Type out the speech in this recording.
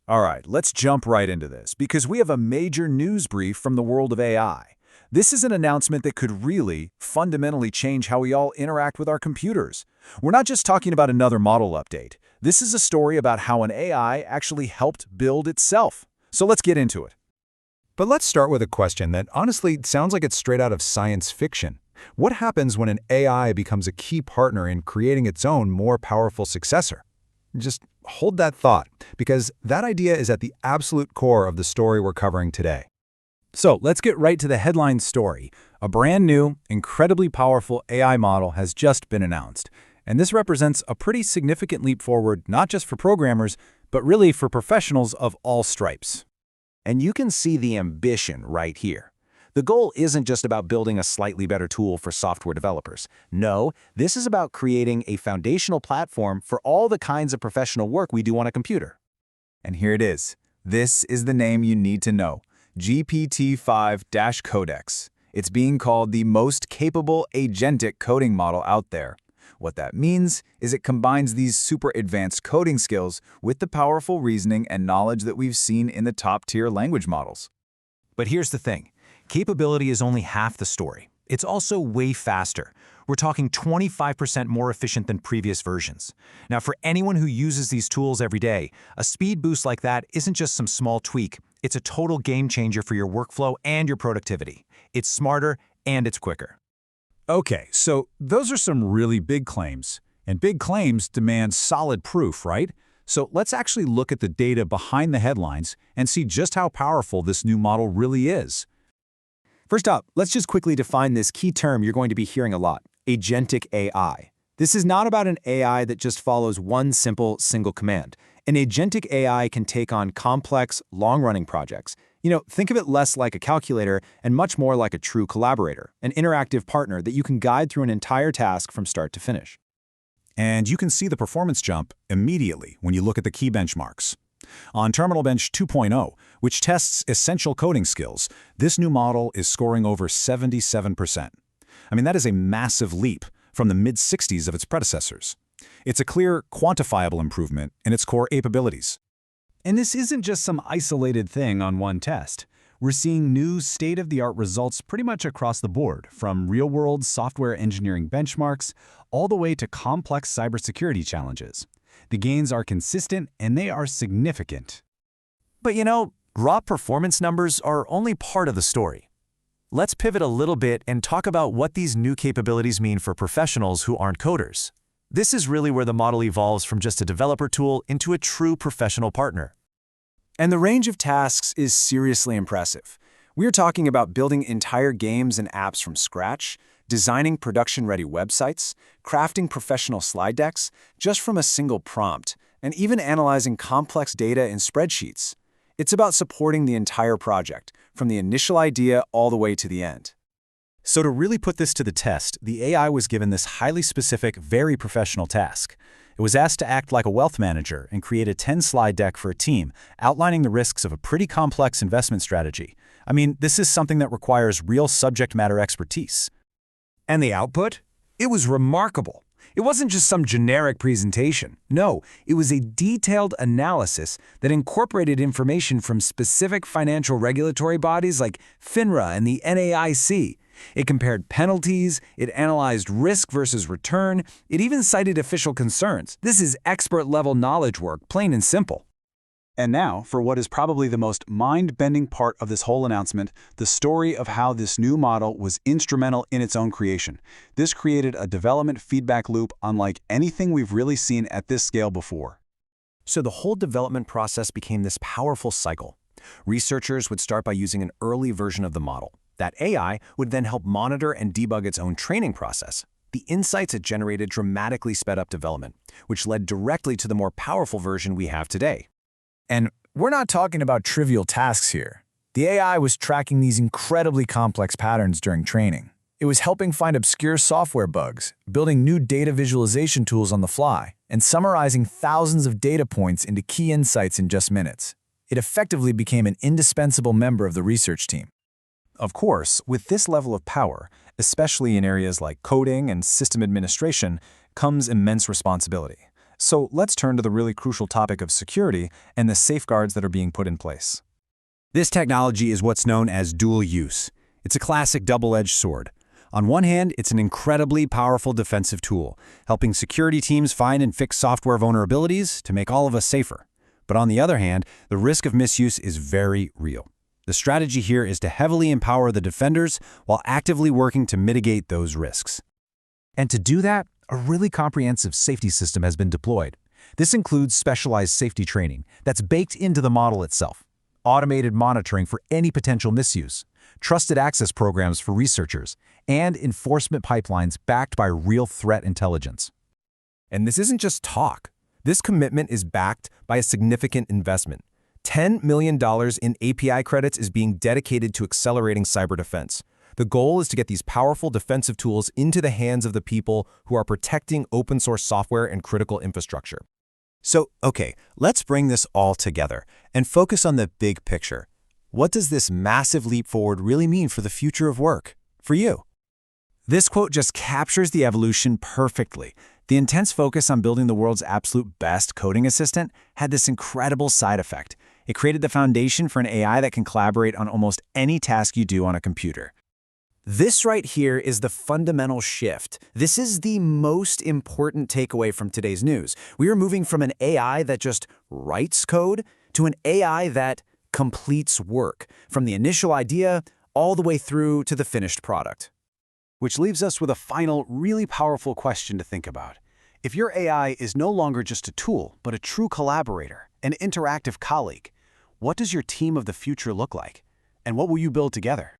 All right, let's jump right into this because we have a major news brief from the world of AI. This is an announcement that could really, fundamentally change how we all interact with our computers. We're not just talking about another model update. This is a story about how an AI actually helped build itself. So let's get into it. But let's start with a question that honestly sounds like it's straight out of science fiction. What happens when an AI becomes a key partner in creating its own more powerful successor? Just hold that thought, because that idea is at the absolute core of the story we're covering today. So let's get right to the headline story. A brand new, incredibly powerful AI model has just been announced. And this represents a pretty significant leap forward, not just for programmers, but really for professionals of all stripes. And you can see the ambition right here. The goal isn't just about building a slightly better tool for software developers. No, this is about creating a foundational platform for all the kinds of professional work we do on a computer. And here it is. This is the name you need to know. GPT-5.3-Codex. It's being called the most capable agentic coding model out there. What that means is it combines these super advanced coding skills with the powerful reasoning and knowledge that we've seen in the top-tier language models. But here's the thing. Capability is only half the story. It's also way faster. We're talking 25% more efficient than previous versions. Now, for anyone who uses these tools every day, a speed boost like that isn't just some small tweak. It's a total game changer for your workflow and your productivity. It's smarter and it's quicker. Okay, so those are some really big claims. And big claims demand solid proof, right? So let's actually look at the data behind the headlines and see just how powerful this new model really is. First up, let's just quickly define this key term you're going to be hearing a lot, agentic AI. This is not about an AI that just follows one single command. An agentic AI can take on complex, long-running projects. Think of it less like a calculator and much more like a true collaborator, an interactive partner that you can guide through an entire task from start to finish. And you can see the performance jump immediately when you look at the key benchmarks. On Terminal Bench 2.0, which tests essential coding skills, this new model is scoring over 77%. That is a massive leap from the mid-60s of its predecessors. It's a clear, quantifiable improvement in its core capabilities. And this isn't just some isolated thing on one test. We're seeing new state-of-the-art results pretty much across the board, from real-world software engineering benchmarks all the way to complex cybersecurity challenges. The gains are consistent and they are significant. But raw performance numbers are only part of the story. Let's pivot a little bit and talk about what these new capabilities mean for professionals who aren't coders. This is really where the model evolves from just a developer tool into a true professional partner. And the range of tasks is seriously impressive. We're talking about building entire games and apps from scratch, designing production-ready websites, crafting professional slide decks just from a single prompt, and even analyzing complex data in spreadsheets. It's about supporting the entire project, from the initial idea all the way to the end. So to really put this to the test, the AI was given this highly specific, very professional task. It was asked to act like a wealth manager and create a 10-slide deck for a team, outlining the risks of a pretty complex investment strategy. This is something that requires real subject matter expertise. And the output? It was remarkable. It wasn't just some generic presentation. No, it was a detailed analysis that incorporated information from specific financial regulatory bodies like FINRA and the NAIC. It compared penalties, it analyzed risk versus return, it even cited official concerns. This is expert-level knowledge work, plain and simple. And now, for what is probably the most mind-bending part of this whole announcement, the story of how this new model was instrumental in its own creation. This created a development feedback loop unlike anything we've really seen at this scale before. So the whole development process became this powerful cycle. Researchers would start by using an early version of the model. That AI would then help monitor and debug its own training process. The insights it generated dramatically sped up development, which led directly to the more powerful version we have today. And we're not talking about trivial tasks here. The AI was tracking these incredibly complex patterns during training. It was helping find obscure software bugs, building new data visualization tools on the fly, and summarizing thousands of data points into key insights in just minutes. It effectively became an indispensable member of the research team. Of course, with this level of power, especially in areas like coding and system administration, comes immense responsibility. So let's turn to the really crucial topic of security and the safeguards that are being put in place. This technology is what's known as dual use. It's a classic double-edged sword. On one hand, it's an incredibly powerful defensive tool, helping security teams find and fix software vulnerabilities to make all of us safer. But on the other hand, the risk of misuse is very real. The strategy here is to heavily empower the defenders while actively working to mitigate those risks. And to do that, a really comprehensive safety system has been deployed. This includes specialized safety training that's baked into the model itself, automated monitoring for any potential misuse, trusted access programs for researchers, and enforcement pipelines backed by real threat intelligence. And this isn't just talk. This commitment is backed by a significant investment. $10 million in API credits is being dedicated to accelerating cyber defense. The goal is to get these powerful defensive tools into the hands of the people who are protecting open source software and critical infrastructure. So, okay, let's bring this all together and focus on the big picture. What does this massive leap forward really mean for the future of work, for you? This quote just captures the evolution perfectly. The intense focus on building the world's absolute best coding assistant had this incredible side effect. It created the foundation for an AI that can collaborate on almost any task you do on a computer. This right here is the fundamental shift. This is the most important takeaway from today's news. We are moving from an AI that just writes code to an AI that completes work, from the initial idea all the way through to the finished product. Which leaves us with a final, really powerful question to think about. If your AI is no longer just a tool, but a true collaborator, an interactive colleague, what does your team of the future look like? And what will you build together?